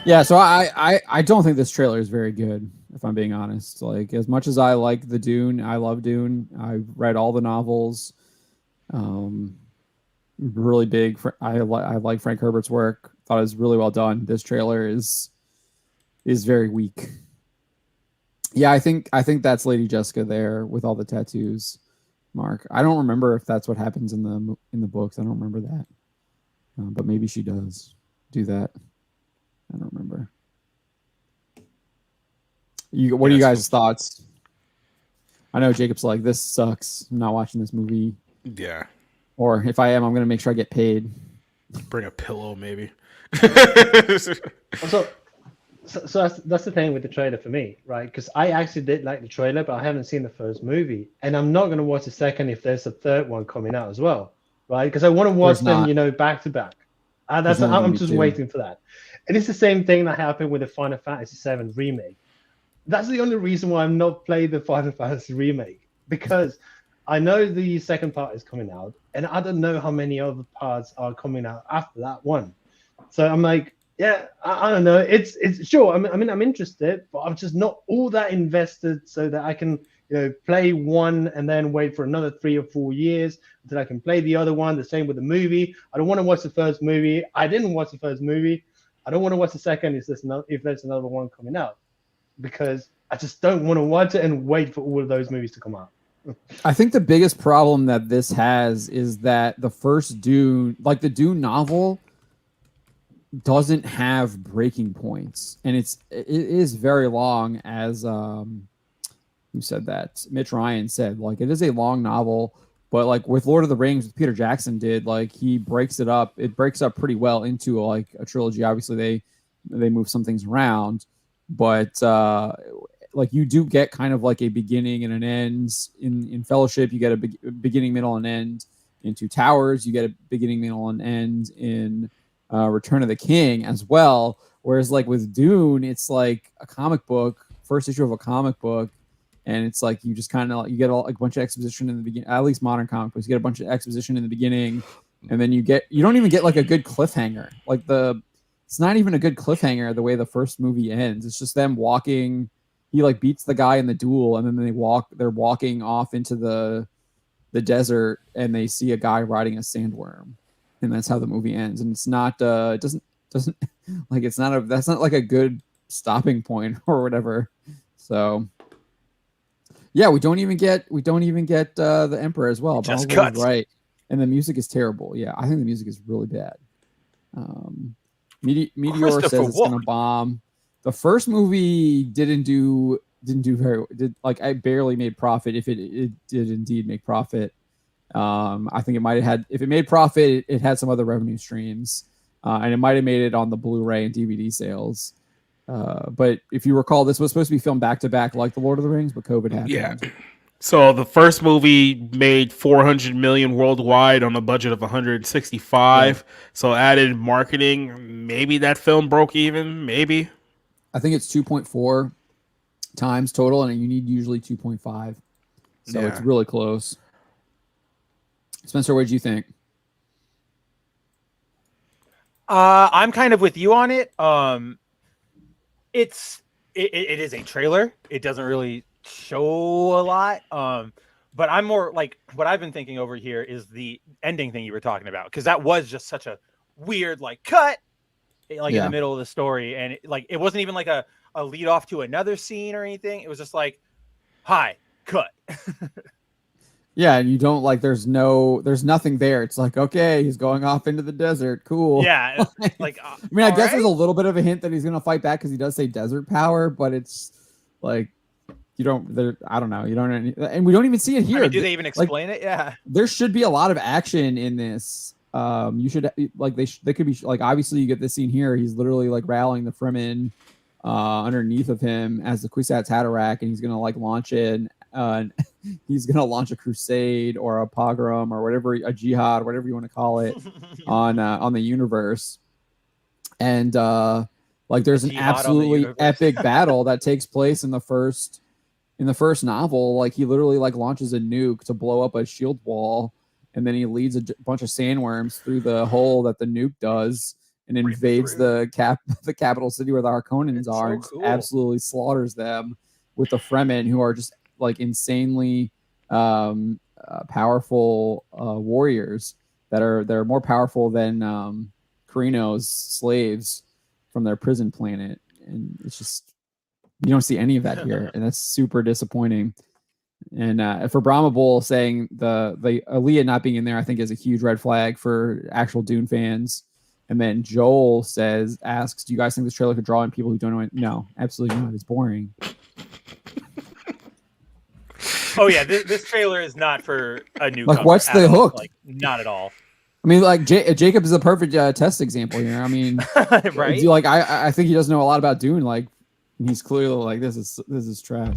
Yeah, so I don't think this trailer is very good, if I'm being honest. Like, as much as I like the Dune, I love Dune. I've read all the novels. Um, really big. I like Frank Herbert's work. Thought it was really well done. This trailer is very weak. Yeah, I think that's Lady Jessica there with all the tattoos. Mark, I don't remember if that's what happens in the books. I don't remember that, but maybe she does do that. I don't remember. What are you Yes. guys' thoughts? I know Jacob's like, this sucks. I'm not watching this movie. Yeah. Or if I am, I'm gonna make sure I get paid. Bring a pillow, maybe. Also, so that's the thing with the trailer for me, right? Because I actually did like the trailer, but I haven't seen the first movie, and I'm not going to watch the second if there's a third one coming out as well, right? Because I want to There's watch them, not. back to back. There's only gonna I'm be just two. waiting for that. And it's the same thing that happened with the Final Fantasy VII remake. That's the only reason why I'm not playing the Final Fantasy remake, because I know the second part is coming out, and I don't know how many other parts are coming out after that one. So I'm like, yeah, I don't know. It's sure. I'm interested, but I'm just not all that invested so that I can play one and then wait for another 3 or 4 years until I can play the other one. The same with the movie. I don't want to watch the first movie. I didn't watch the first movie. I don't want to watch the second if there's another one coming out, because I just don't want to watch it and wait for all of those movies to come out. I think the biggest problem that this has is that the first Dune, like the Dune novel, doesn't have breaking points, and it is very long. As who said that? Mitch Ryan said, like, it is a long novel, but like with Lord of the Rings, Peter Jackson did, like, he breaks it up. It breaks up pretty well into like a trilogy. Obviously, they move some things around, but like, you do get kind of like a beginning and an end in Fellowship. You get a beginning, middle, and end in Two Towers. You get a beginning, middle, and end in Return of the King as well. Whereas like with Dune, it's like a comic book, first issue of a comic book, and it's like you just kind of, you get a bunch of exposition in the beginning. At least modern comic books, you get a bunch of exposition in the beginning, and then you don't even get like a good cliffhanger. Like it's not even a good cliffhanger the way the first movie ends. It's just them walking. He like beats the guy in the duel, and then they're walking off into the desert, and they see a guy riding a sandworm, and that's how the movie ends. And it's not it doesn't like, that's not like a good stopping point or whatever. So yeah, we don't even get the Emperor as well. Just Boswell's cuts. right, and the music is terrible. Yeah, I think the music is really bad. Meteor says it's gonna bomb. The first movie didn't do very like, I barely made profit, if it did indeed make profit. I think it might have had, if it made profit, it had some other revenue streams, and it might have made it on the Blu-ray and DVD sales. But if you recall, this was supposed to be filmed back to back like the Lord of the Rings, but COVID happened. Yeah. So the first movie made 400 million worldwide on a budget of 165. Yeah. So added marketing, maybe that film broke even. Maybe. I think it's 2.4 times total, and you need usually 2.5. So it's really close. Spencer, what did you think? I'm kind of with you on it. It is a trailer. It doesn't really show a lot. But I'm more like, what I've been thinking over here is the ending thing you were talking about, because that was just such a weird like cut, like in the middle of the story, and it wasn't even like a lead off to another scene or anything. It was just like, hi, cut. Yeah, and you don't like, there's nothing there. It's like, okay, he's going off into the desert. Cool. Yeah. Like, I mean, I guess there's a little bit of a hint that he's going to fight back, because he does say desert power, but it's like, I don't know. You don't, and we don't even see it here. I mean, do they even explain it? Yeah. There should be a lot of action in this. You should, like, they could be like, obviously you get this scene here. He's literally like rallying the Fremen underneath of him as the Kwisatz Haderach, and he's going to like launch in. He's going to launch a crusade or a pogrom or whatever, a jihad, whatever you want to call it, on the universe. And like, there's an absolutely epic battle that takes place in the first novel. Like, he literally like launches a nuke to blow up a shield wall, and then he leads a bunch of sandworms through the hole that the nuke does, and invades the capital city where the Harkonnens It's are, so and just cool. absolutely slaughters them with the Fremen, who are just like insanely powerful warriors that are more powerful than Carino's slaves from their prison planet. And it's just, you don't see any of that here, and that's super disappointing. And for Brahma Bull saying the Aaliyah not being in there, I think is a huge red flag for actual Dune fans. And then Joel asks, do you guys think this trailer could draw in people who don't know it? No, absolutely not. It's boring. Oh yeah, this trailer is not for a newcomer. Like, what's at the all. hook? Like, not at all. I mean, like Jacob is a perfect test example here. I mean, Right? Like I think he doesn't know a lot about Dune. Like, he's clearly like, this is trash.